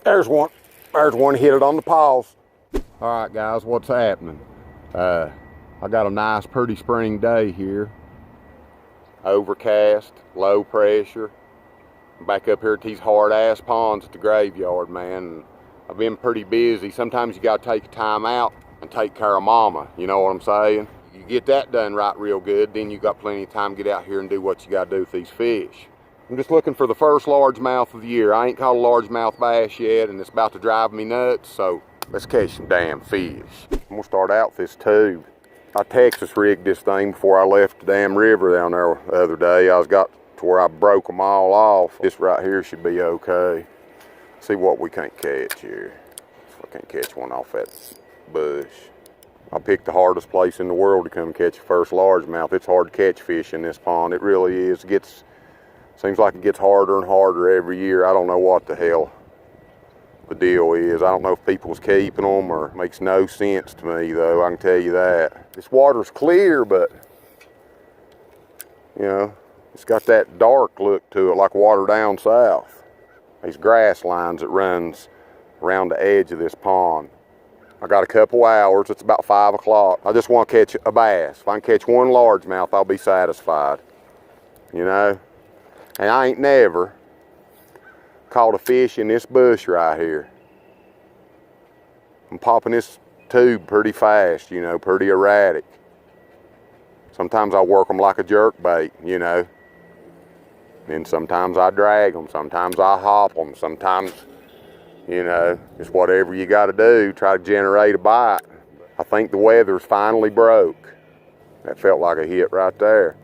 There's one. There's one hit it on the paws. All right, guys, what's happening? I got a nice, pretty spring day here. Overcast, low pressure. Back up here at these hard-ass ponds at the graveyard, man. I've been pretty busy. Sometimes you gotta take time out and take care of mama. You know what I'm saying? You get that done right real good, then you got plenty of time to get out here and do what you gotta do with these fish. I'm just looking for the first largemouth of the year. I ain't caught a largemouth bass yet, and it's about to drive me nuts, so let's catch some damn fish. I'm gonna start out with this tube. I Texas rigged this thing before I left the damn river down there the other day. I got to where I broke them all off. This right here should be okay. See what we can't catch here. If I can't catch one off that bush. I picked the hardest place in the world to come catch a first largemouth. It's hard to catch fish in this pond. It really is. Seems like it gets harder and harder every year. I don't know what the hell the deal is. I don't know if people's keeping them or it makes no sense to me, though. I can tell you that. This water's clear, but you know, it's got that dark look to it, like water down south. These grass lines that runs around the edge of this pond. I got a couple hours. It's about 5 o'clock. I just want to catch a bass. If I can catch one largemouth, I'll be satisfied. You know? And I ain't never caught a fish in this bush right here. I'm popping this tube pretty fast, you know, pretty erratic. Sometimes I work them like a jerk bait, you know. Then sometimes I drag them, sometimes I hop them, sometimes, you know, just whatever you got to do, try to generate a bite. I think the weather's finally broke. That felt like a hit right there.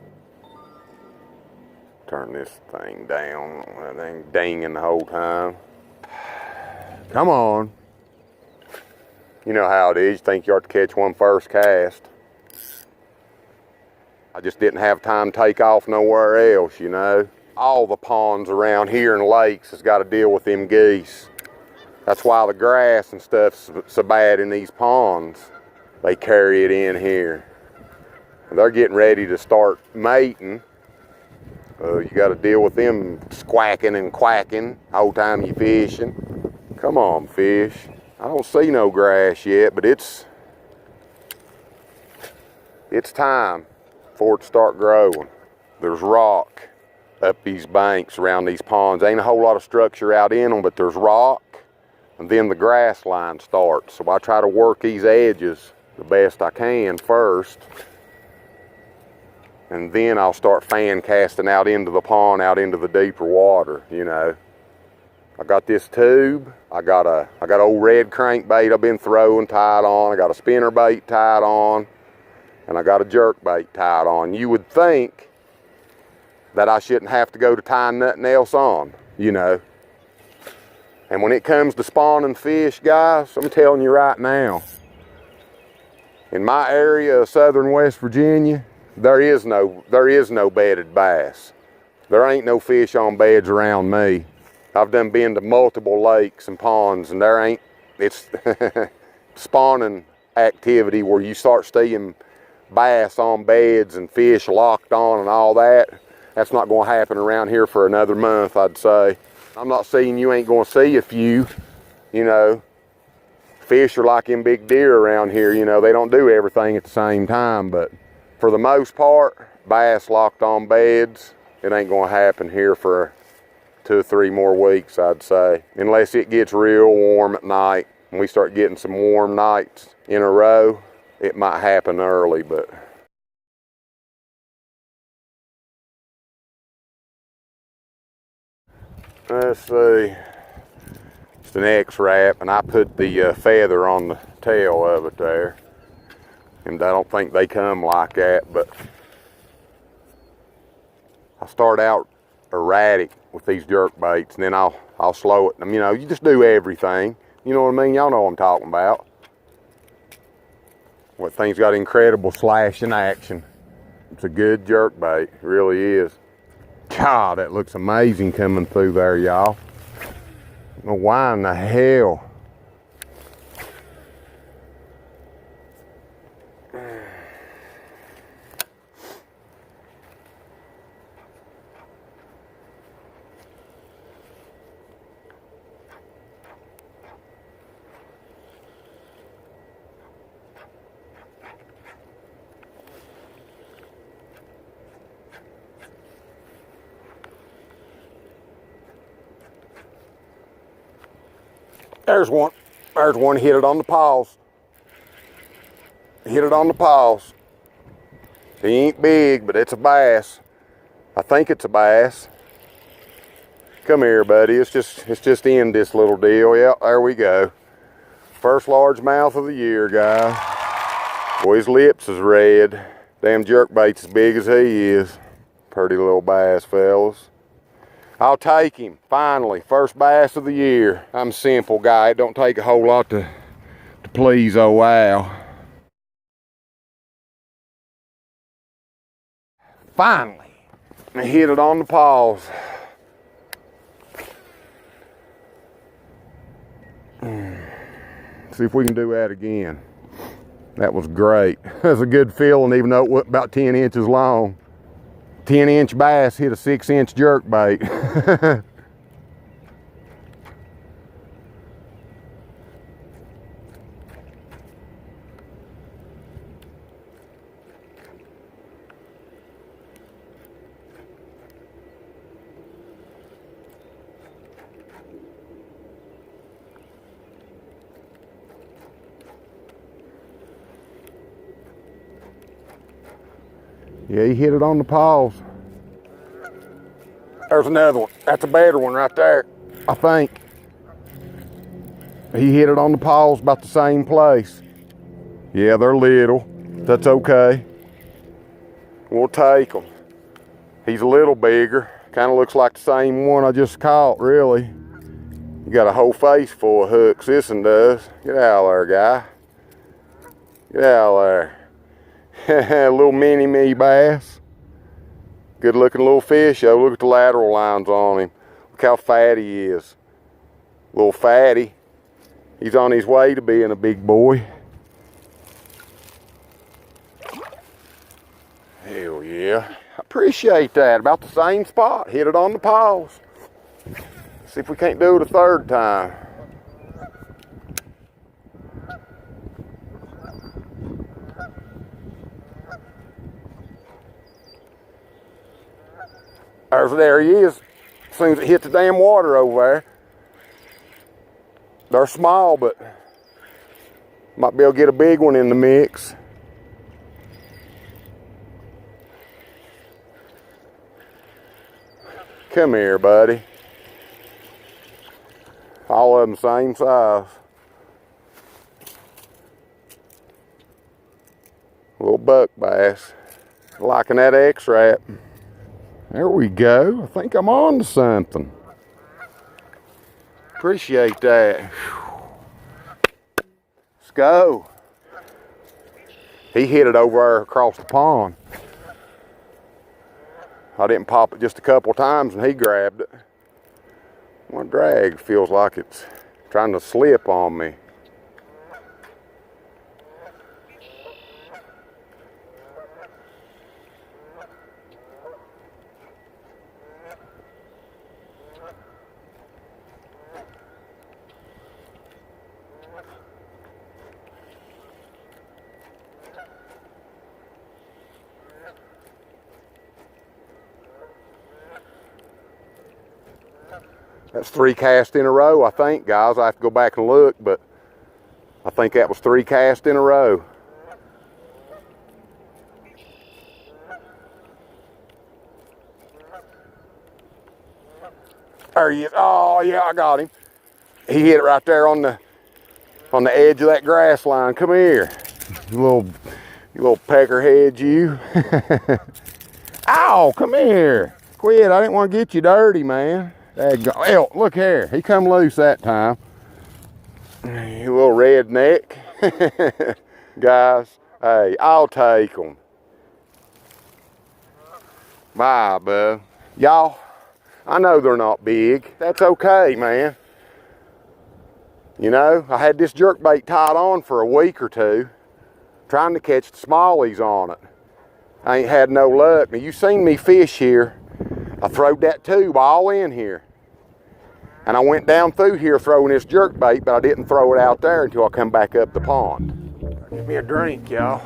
Turn this thing down. That thing dinging the whole time. Come on. You know how it is. You think you ought to catch one first cast. I just didn't have time to take off nowhere else, you know. All the ponds around here and lakes has got to deal with them geese. That's why the grass and stuff's so bad in these ponds. They carry it in here. And they're getting ready to start mating. You got to deal with them squawking and quacking the whole time you fishing. Come on, fish. I don't see no grass yet, but it's time for it to start growing. There's rock up these banks around these ponds. Ain't a whole lot of structure out in them, but there's rock, and then the grass line starts. So I try to work these edges the best I can first. And then I'll start fan casting out into the pond, out into the deeper water, you know. I got this tube. I got old red crankbait I've been throwing tied on. I got a spinner bait tied on. And I got a jerk bait tied on. You would think that I shouldn't have to go to tying nothing else on, you know. And when it comes to spawning fish, guys, I'm telling you right now, in my area of southern West Virginia, there is no bedded bass. There ain't no fish on beds around me. I've been to multiple lakes and ponds, and it's spawning activity where you start seeing bass on beds and fish locked on and all that. That's not going to happen around here for another month, I'd say. I'm not saying you ain't going to see a few, you know. Fish are like them big deer around here, you know. They don't do everything at the same time, but for the most part, bass locked on beds, it ain't gonna happen here for 2 or 3 more weeks, I'd say. Unless it gets real warm at night, and we start getting some warm nights in a row, it might happen early, but. Let's see, it's an X-wrap, and I put the feather on the tail of it there. And I don't think they come like that, but I start out erratic with these jerk baits, and then I'll slow it. You know, you just do everything. You know what I mean? Y'all know what I'm talking about. Well, thing's got incredible slashing action. It's a good jerk bait, it really is. God, that looks amazing coming through there, y'all. Why in the hell? There's one. There's one, hit it on the paws. Hit it on the paws. He ain't big, but it's a bass. I think it's a bass. Come here, buddy. It's just in this little deal. Yeah, there we go. First largemouth of the year, guys. Boy, his lips is red. Damn jerkbait's as big as he is. Pretty little bass, fellas. I'll take him, finally. First bass of the year. I'm a simple guy. It don't take a whole lot to please old Al. Finally, I hit it on the paws. See if we can do that again. That was great. That's a good feeling, even though it was about 10 inches long. 10-inch bass hit a 6-inch jerkbait. Yeah, he hit it on the paws. There's another one. That's a better one right there, I think. He hit it on the paws about the same place. Yeah, they're little. That's okay. We'll take them. He's a little bigger. Kind of looks like the same one I just caught, really. You got a whole face full of hooks, this one does. Get out of there, guy. Get out of there. A little mini-me bass. Good looking little fish, though. Look at the lateral lines on him. Look how fat he is. Little fatty. He's on his way to being a big boy. Hell yeah. I appreciate that. About the same spot. Hit it on the paws. See if we can't do it a third time. There he is. As soon as it hit the damn water over there. They're small, but might be able to get a big one in the mix. Come here, buddy. All of them same size. Little buck bass. Liking that X-Wrap. There we go. I think I'm on to something. Appreciate that. Let's go. He hit it over there across the pond. I didn't pop it just a couple times and he grabbed it. My drag feels like it's trying to slip on me. That's 3 casts in a row, I think, guys. I have to go back and look, but I think that was 3 casts in a row. There he is. Oh, yeah, I got him. He hit it right there on the edge of that grass line. Come here, you little peckerhead, you. Ow, come here. Quit, I didn't want to get you dirty, man. Oh, look here, he come loose that time. You little redneck. Guys, hey, I'll take them. Bye, bub. Y'all, I know they're not big. That's okay, man. You know, I had this jerkbait tied on for a week or two, trying to catch the smallies on it. I ain't had no luck. Now, you seen me fish here. I throwed that tube all in here. And I went down through here throwing this jerkbait, but I didn't throw it out there until I come back up the pond. Give me a drink, y'all.